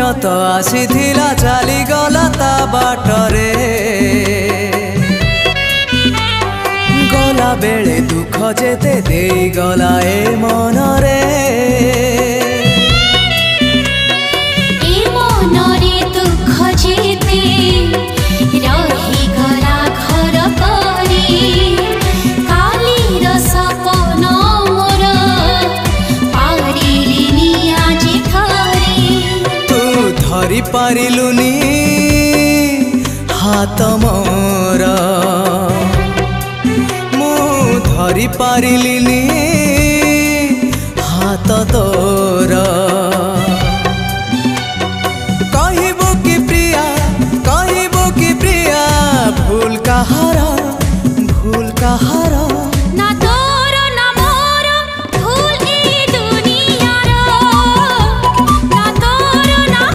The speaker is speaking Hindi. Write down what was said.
तो आसीथिला चली गला ता बाटरे गला बेले दुख जेते देई गला ए मनरे दुख जेते रही गला घर परी कालीर सपन मोर पारिलिनी आज थरी तू धरी पारिलुनी हाथ मोर मु धरी पारिलिनी हाथ तोर भूल कहार